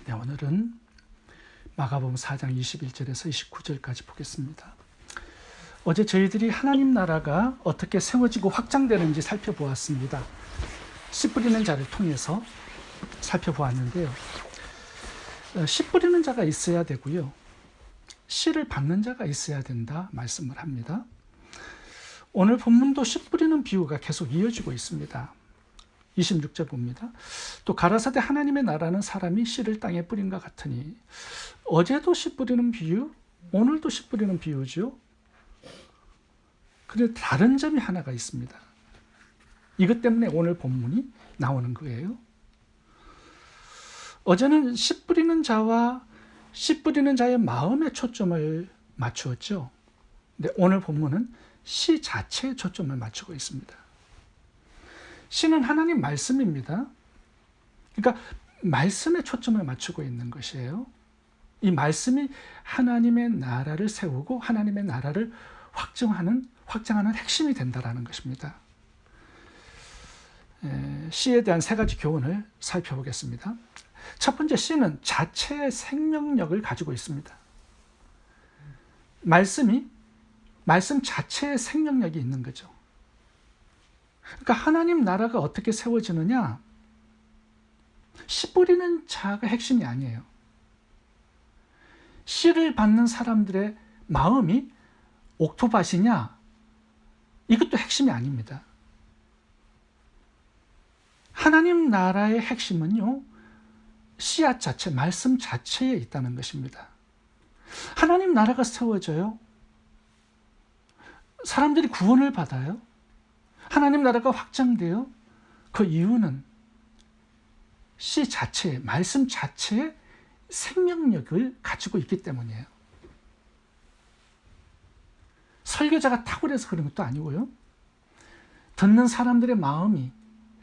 네, 오늘은 마가복음 4장 21절에서 29절까지 보겠습니다. 어제 저희들이 하나님 나라가 어떻게 세워지고 확장되는지 살펴보았습니다. 씨 뿌리는 자를 통해서 살펴보았는데요. 씨 뿌리는 자가 있어야 되고요. 씨를 받는 자가 있어야 된다 말씀을 합니다. 오늘 본문도 씨 뿌리는 비유가 계속 이어지고 있습니다. 26절 봅니다. 또 가라사대 하나님의 나라는 사람이 씨를 땅에 뿌린과 같으니, 어제도 씨 뿌리는 비유, 오늘도 씨 뿌리는 비유죠. 그런데 다른 점이 하나가 있습니다. 이것 때문에 오늘 본문이 나오는 거예요. 어제는 씨 뿌리는 자와 씨 뿌리는 자의 마음에 초점을 맞추었죠. 근데 오늘 본문은 씨 자체에 초점을 맞추고 있습니다. 씨는 하나님 말씀입니다. 그러니까 말씀에 초점을 맞추고 있는 것이에요. 이 말씀이 하나님의 나라를 세우고 하나님의 나라를 확장하는 핵심이 된다는 것입니다. 씨에 대한 세 가지 교훈을 살펴보겠습니다. 첫 번째, 씨는 자체의 생명력을 가지고 있습니다. 말씀 자체의 생명력이 있는 거죠. 그러니까 하나님 나라가 어떻게 세워지느냐? 씨 뿌리는 자가 핵심이 아니에요. 씨를 받는 사람들의 마음이 옥토밭이냐? 이것도 핵심이 아닙니다. 하나님 나라의 핵심은요, 씨앗 자체, 말씀 자체에 있다는 것입니다. 하나님 나라가 세워져요. 사람들이 구원을 받아요. 하나님 나라가 확장돼요. 그 이유는 씨 자체, 말씀 자체의 생명력을 가지고 있기 때문이에요. 설교자가 탁월해서 그런 것도 아니고요. 듣는 사람들의 마음이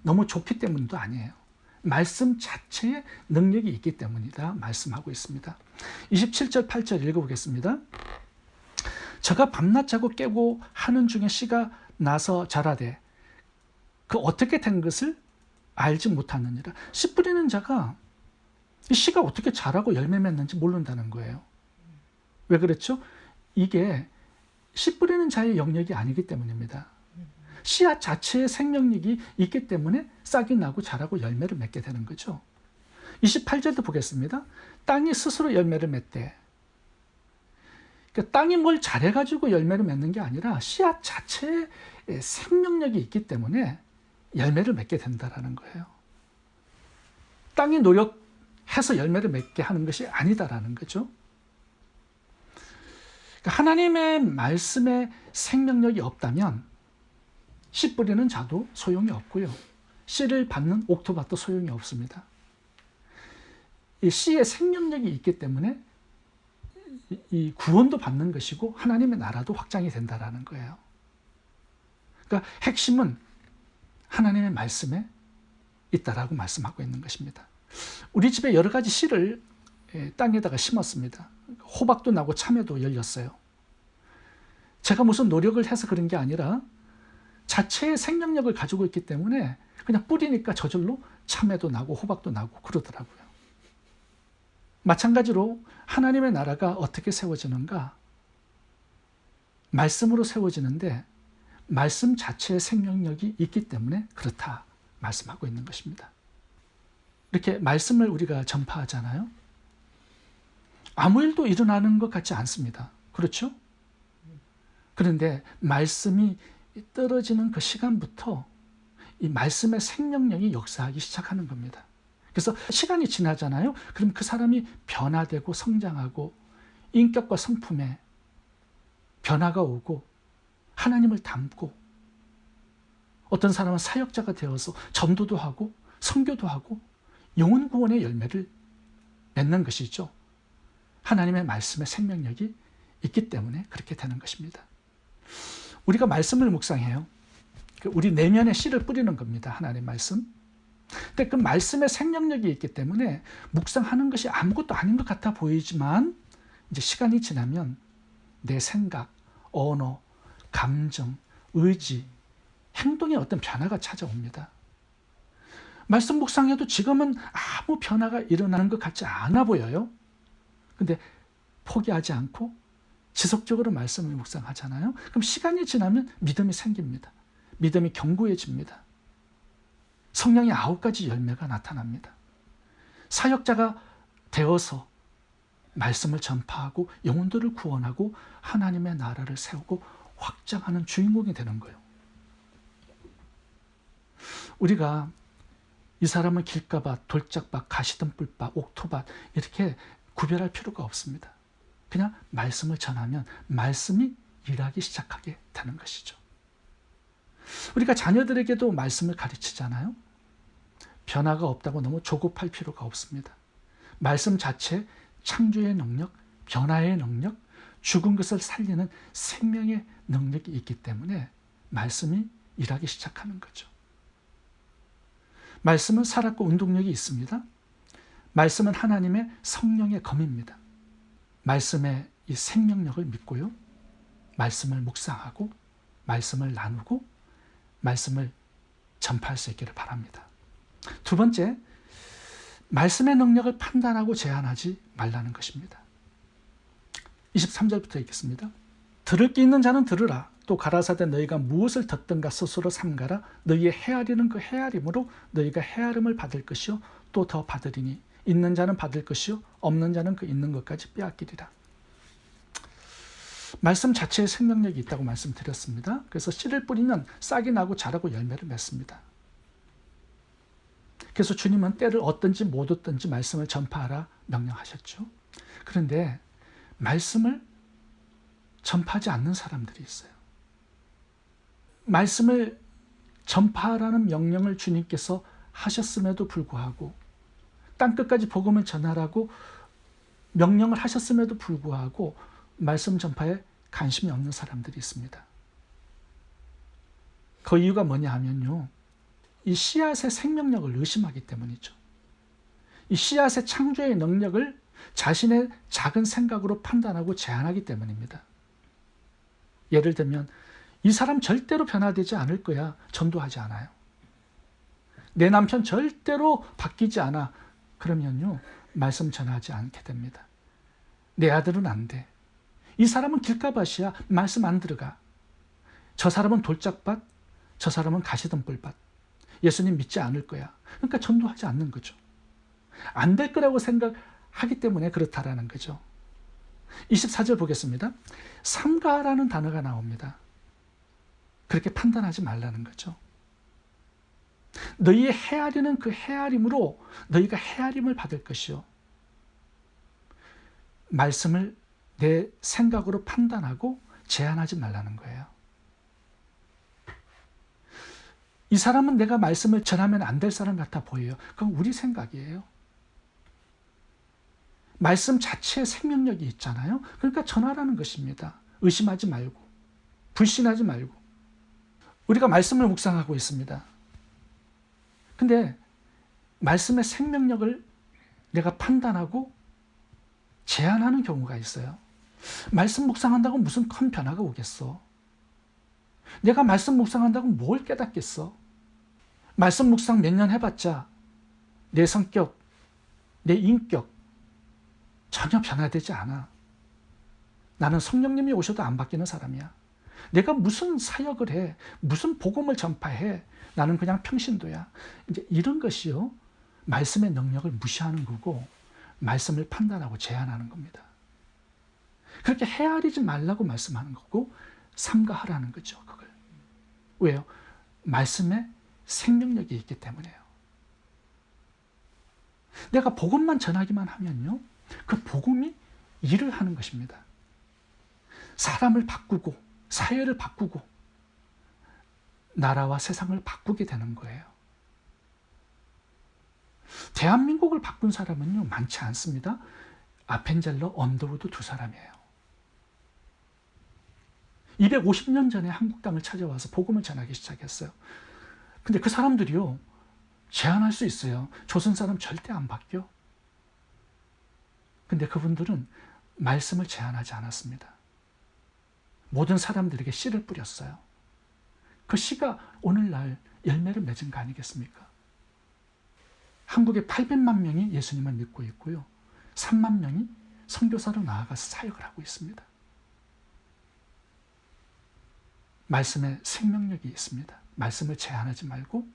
너무 좋기 때문도 아니에요. 말씀 자체의 능력이 있기 때문이다 말씀하고 있습니다. 27절 8절 읽어보겠습니다. 저가 밤낮 자고 깨고 하는 중에 씨가 나서 자라되 그 어떻게 된 것을 알지 못하느니라. 씨 뿌리는 자가 이 씨가 어떻게 자라고 열매 맺는지 모른다는 거예요. 왜 그렇죠? 이게 씨 뿌리는 자의 영역이 아니기 때문입니다. 씨앗 자체의 생명력이 있기 때문에 싹이 나고 자라고 열매를 맺게 되는 거죠. 28절도 보겠습니다. 땅이 스스로 열매를 맺되, 그러니까 땅이 뭘 잘해가지고 열매를 맺는 게 아니라 씨앗 자체의 생명력이 있기 때문에 열매를 맺게 된다는 거예요. 땅이 노력해서 열매를 맺게 하는 것이 아니다라는 거죠. 그러니까 하나님의 말씀에 생명력이 없다면 씨 뿌리는 자도 소용이 없고요. 씨를 받는 옥토밭도 소용이 없습니다. 이 씨의 생명력이 있기 때문에 이 구원도 받는 것이고 하나님의 나라도 확장이 된다는 거예요. 그러니까 핵심은 하나님의 말씀에 있다라고 말씀하고 있는 것입니다. 우리 집에 여러 가지 씨를 땅에다가 심었습니다. 호박도 나고 참외도 열렸어요. 제가 무슨 노력을 해서 그런 게 아니라 자체의 생명력을 가지고 있기 때문에 그냥 뿌리니까 저절로 참외도 나고 호박도 나고 그러더라고요. 마찬가지로 하나님의 나라가 어떻게 세워지는가? 말씀으로 세워지는데 말씀 자체의 생명력이 있기 때문에 그렇다 말씀하고 있는 것입니다. 이렇게 말씀을 우리가 전파하잖아요. 아무 일도 일어나는 것 같지 않습니다. 그렇죠? 그런데 말씀이 떨어지는 그 시간부터 이 말씀의 생명력이 역사하기 시작하는 겁니다. 그래서 시간이 지나잖아요. 그럼 그 사람이 변화되고 성장하고 인격과 성품에 변화가 오고 하나님을 닮고 어떤 사람은 사역자가 되어서 전도도 하고 선교도 하고 영혼 구원의 열매를 맺는 것이죠. 하나님의 말씀의 생명력이 있기 때문에 그렇게 되는 것입니다. 우리가 말씀을 묵상해요. 우리 내면에 씨를 뿌리는 겁니다. 하나님의 말씀. 근데 그 말씀의 생명력이 있기 때문에 묵상하는 것이 아무것도 아닌 것 같아 보이지만 이제 시간이 지나면 내 생각, 언어, 감정, 의지, 행동에 어떤 변화가 찾아옵니다. 말씀 묵상해도 지금은 아무 변화가 일어나는 것 같지 않아 보여요. 근데 포기하지 않고 지속적으로 말씀을 묵상하잖아요. 그럼 시간이 지나면 믿음이 생깁니다. 믿음이 견고해집니다. 성령의 9가지 열매가 나타납니다. 사역자가 되어서 말씀을 전파하고 영혼들을 구원하고 하나님의 나라를 세우고 확장하는 주인공이 되는 거예요. 우리가 이 사람은 길가밭, 돌짝밭, 가시덤불밭, 옥토밭 이렇게 구별할 필요가 없습니다. 그냥 말씀을 전하면 말씀이 일하기 시작하게 되는 것이죠. 우리가 자녀들에게도 말씀을 가르치잖아요. 변화가 없다고 너무 조급할 필요가 없습니다. 말씀 자체에 창조의 능력, 변화의 능력, 죽은 것을 살리는 생명의 능력이 있기 때문에 말씀이 일하기 시작하는 거죠. 말씀은 살았고 운동력이 있습니다. 말씀은 하나님의 성령의 검입니다. 말씀의 이 생명력을 믿고요. 말씀을 묵상하고 말씀을 나누고 말씀을 전파할 수 있기를 바랍니다. 두 번째, 말씀의 능력을 판단하고 제한하지 말라는 것입니다. 23절부터 읽겠습니다. 들을 게 있는 자는 들으라. 또 가라사대 너희가 무엇을 듣든가 스스로 삼가라. 너희의 헤아리는 그 헤아림으로 너희가 헤아림을 받을 것이요 또 더 받으리니 있는 자는 받을 것이요 없는 자는 그 있는 것까지 빼앗기리라. 말씀 자체에 생명력이 있다고 말씀드렸습니다. 그래서 씨를 뿌리면 싹이 나고 자라고 열매를 맺습니다. 그래서 주님은 때를 얻든지 못 얻든지 말씀을 전파하라 명령하셨죠. 그런데 말씀을 전파하지 않는 사람들이 있어요. 말씀을 전파하라는 명령을 주님께서 하셨음에도 불구하고 땅끝까지 복음을 전하라고 명령을 하셨음에도 불구하고 말씀 전파에 관심이 없는 사람들이 있습니다. 그 이유가 뭐냐 하면요. 이 씨앗의 생명력을 의심하기 때문이죠. 이 씨앗의 창조의 능력을 자신의 작은 생각으로 판단하고 제한하기 때문입니다. 예를 들면 이 사람 절대로 변화되지 않을 거야. 전도하지 않아요. 내 남편 절대로 바뀌지 않아. 그러면요. 말씀 전하지 않게 됩니다. 내 아들은 안 돼. 이 사람은 길가밭이야. 말씀 안 들어가. 저 사람은 돌짝밭, 저 사람은 가시덤불밭. 예수님 믿지 않을 거야. 그러니까 전도하지 않는 거죠. 안 될 거라고 생각하기 때문에 그렇다라는 거죠. 24절 보겠습니다. 삼가라는 단어가 나옵니다. 그렇게 판단하지 말라는 거죠. 너희의 헤아리는 그 헤아림으로 너희가 헤아림을 받을 것이요. 말씀을 내 생각으로 판단하고 제한하지 말라는 거예요. 이 사람은 내가 말씀을 전하면 안 될 사람 같아 보여요. 그건 우리 생각이에요. 말씀 자체에 생명력이 있잖아요. 그러니까 전하라는 것입니다. 의심하지 말고 불신하지 말고. 우리가 말씀을 묵상하고 있습니다. 근데 말씀의 생명력을 내가 판단하고 제한하는 경우가 있어요. 말씀 묵상한다고 무슨 큰 변화가 오겠어? 내가 말씀 묵상한다고 뭘 깨닫겠어? 말씀 묵상 몇 년 해봤자 내 성격, 내 인격 전혀 변화되지 않아. 나는 성령님이 오셔도 안 바뀌는 사람이야. 내가 무슨 사역을 해, 무슨 복음을 전파해, 나는 그냥 평신도야. 이제 이런 것이요, 말씀의 능력을 무시하는 거고 말씀을 판단하고 제한하는 겁니다. 그렇게 헤아리지 말라고 말씀하는 거고 삼가하라는 거죠. 그걸. 왜요? 말씀에 생명력이 있기 때문에요. 내가 복음만 전하기만 하면요, 그 복음이 일을 하는 것입니다. 사람을 바꾸고 사회를 바꾸고 나라와 세상을 바꾸게 되는 거예요. 대한민국을 바꾼 사람은요 많지 않습니다. 아펜젤러, 언더우드 두 사람이에요. 250년 전에 한국 땅을 찾아와서 복음을 전하기 시작했어요. 근데 그 사람들이요 제안할 수 있어요. 조선 사람 절대 안 바뀌어. 근데 그분들은 말씀을 제한하지 않았습니다. 모든 사람들에게 씨를 뿌렸어요. 그 씨가 오늘날 열매를 맺은 거 아니겠습니까? 한국에 800만 명이 예수님을 믿고 있고요. 3만 명이 선교사로 나아가서 사역을 하고 있습니다. 말씀에 생명력이 있습니다. 말씀을 제한하지 말고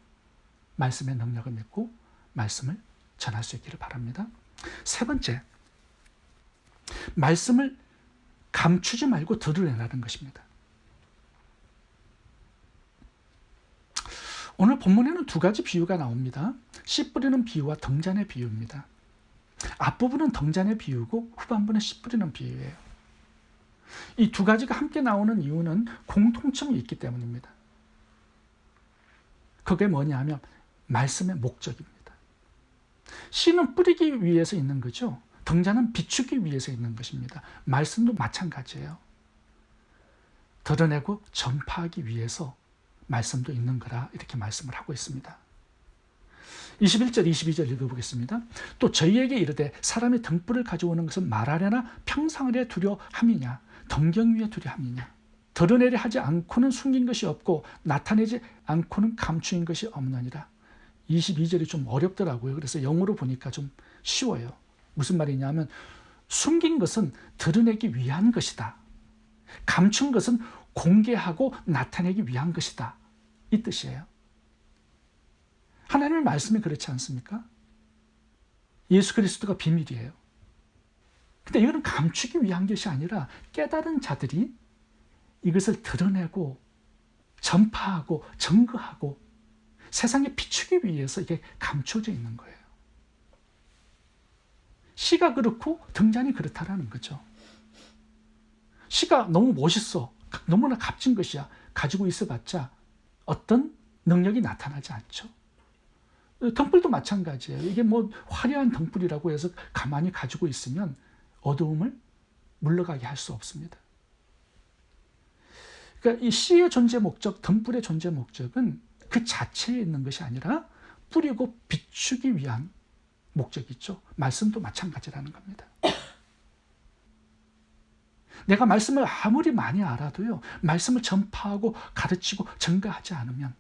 말씀의 능력을 믿고 말씀을 전할 수 있기를 바랍니다. 세 번째, 말씀을 감추지 말고 드러내라는 것입니다. 오늘 본문에는 두 가지 비유가 나옵니다. 씨 뿌리는 비유와 등잔의 비유입니다. 앞부분은 등잔의 비유고 후반부는 씨 뿌리는 비유예요. 이 두 가지가 함께 나오는 이유는 공통점이 있기 때문입니다. 그게 뭐냐면 말씀의 목적입니다. 씨는 뿌리기 위해서 있는 거죠. 등잔은 비추기 위해서 있는 것입니다. 말씀도 마찬가지예요. 드러내고 전파하기 위해서 말씀도 있는 거라 이렇게 말씀을 하고 있습니다. 21절, 22절 읽어보겠습니다. 또 저희에게 이르되 사람이 등불을 가져오는 것은 말하려나 평상을에 두려함이냐 등경 위에 두려함이냐 드러내려 하지 않고는 숨긴 것이 없고 나타내지 않고는 감추인 것이 없느니라. 22절이 좀 어렵더라고요. 그래서 영어로 보니까 좀 쉬워요. 무슨 말이냐면 숨긴 것은 드러내기 위한 것이다. 감춘 것은 공개하고 나타내기 위한 것이다. 이 뜻이에요. 하나님의 말씀이 그렇지 않습니까? 예수 그리스도가 비밀이에요. 근데 이거는 감추기 위한 것이 아니라 깨달은 자들이 이것을 드러내고 전파하고 증거하고 세상에 비추기 위해서 이게 감춰져 있는 거예요. 씨가 그렇고 등잔이 그렇다라는 거죠. 씨가 너무 멋있어. 너무나 값진 것이야. 가지고 있어봤자 어떤 능력이 나타나지 않죠. 등불도 마찬가지예요. 이게 뭐 화려한 등불이라고 해서 가만히 가지고 있으면 어두움을 물러가게 할 수 없습니다. 그러니까 이 씨의 존재 목적, 등불의 존재 목적은 그 자체에 있는 것이 아니라 뿌리고 비추기 위한 목적이 있죠. 말씀도 마찬가지라는 겁니다. 내가 말씀을 아무리 많이 알아도요, 말씀을 전파하고 가르치고 증거하지 않으면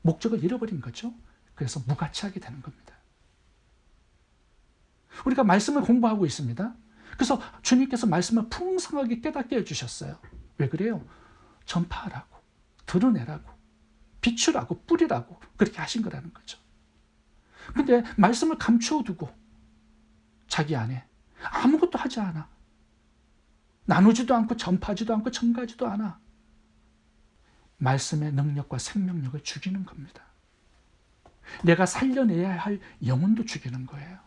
목적을 잃어버린 거죠. 그래서 무가치하게 되는 겁니다. 우리가 말씀을 공부하고 있습니다. 그래서 주님께서 말씀을 풍성하게 깨닫게 해주셨어요. 왜 그래요? 전파하라고, 드러내라고, 비추라고, 뿌리라고 그렇게 하신 거라는 거죠. 근데 말씀을 감추어두고 자기 안에 아무것도 하지 않아. 나누지도 않고 전파하지도 않고 증거하지도 않아. 말씀의 능력과 생명력을 죽이는 겁니다. 내가 살려내야 할 영혼도 죽이는 거예요.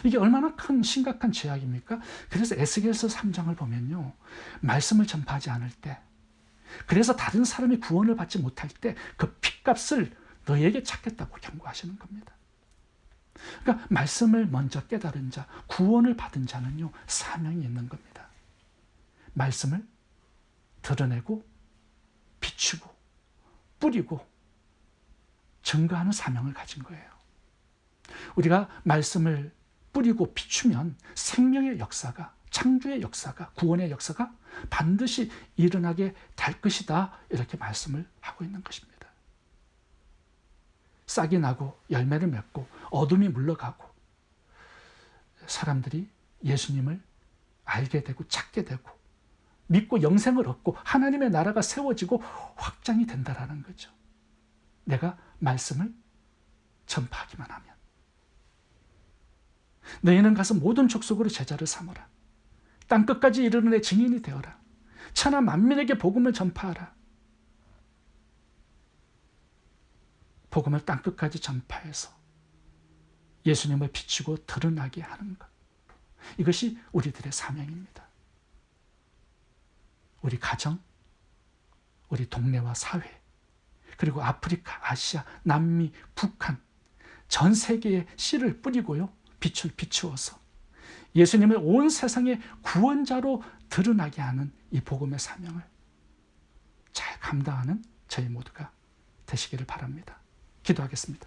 이게 얼마나 큰 심각한 죄악입니까? 그래서 에스겔서 3장을 보면요, 말씀을 전파하지 않을 때, 그래서 다른 사람이 구원을 받지 못할 때 그 핏값을 너에게 찾겠다고 경고하시는 겁니다. 그러니까 말씀을 먼저 깨달은 자, 구원을 받은 자는요, 사명이 있는 겁니다. 말씀을 드러내고 비추고 뿌리고 증거하는 사명을 가진 거예요. 우리가 말씀을 뿌리고 비추면 생명의 역사가, 창조의 역사가, 구원의 역사가 반드시 일어나게 될 것이다, 이렇게 말씀을 하고 있는 것입니다. 싹이 나고 열매를 맺고 어둠이 물러가고 사람들이 예수님을 알게 되고 찾게 되고 믿고 영생을 얻고 하나님의 나라가 세워지고 확장이 된다라는 거죠. 내가 말씀을 전파하기만 하면. 너희는 가서 모든 족속으로 제자를 삼으라. 땅끝까지 이르는 내 증인이 되어라. 천하 만민에게 복음을 전파하라. 복음을 땅끝까지 전파해서 예수님을 비추고 드러나게 하는 것. 이것이 우리들의 사명입니다. 우리 가정, 우리 동네와 사회, 그리고 아프리카, 아시아, 남미, 북한, 전 세계에 씨를 뿌리고요, 빛을 비추어서 예수님을 온 세상의 구원자로 드러나게 하는 이 복음의 사명을 잘 감당하는 저희 모두가 되시기를 바랍니다. 기도하겠습니다.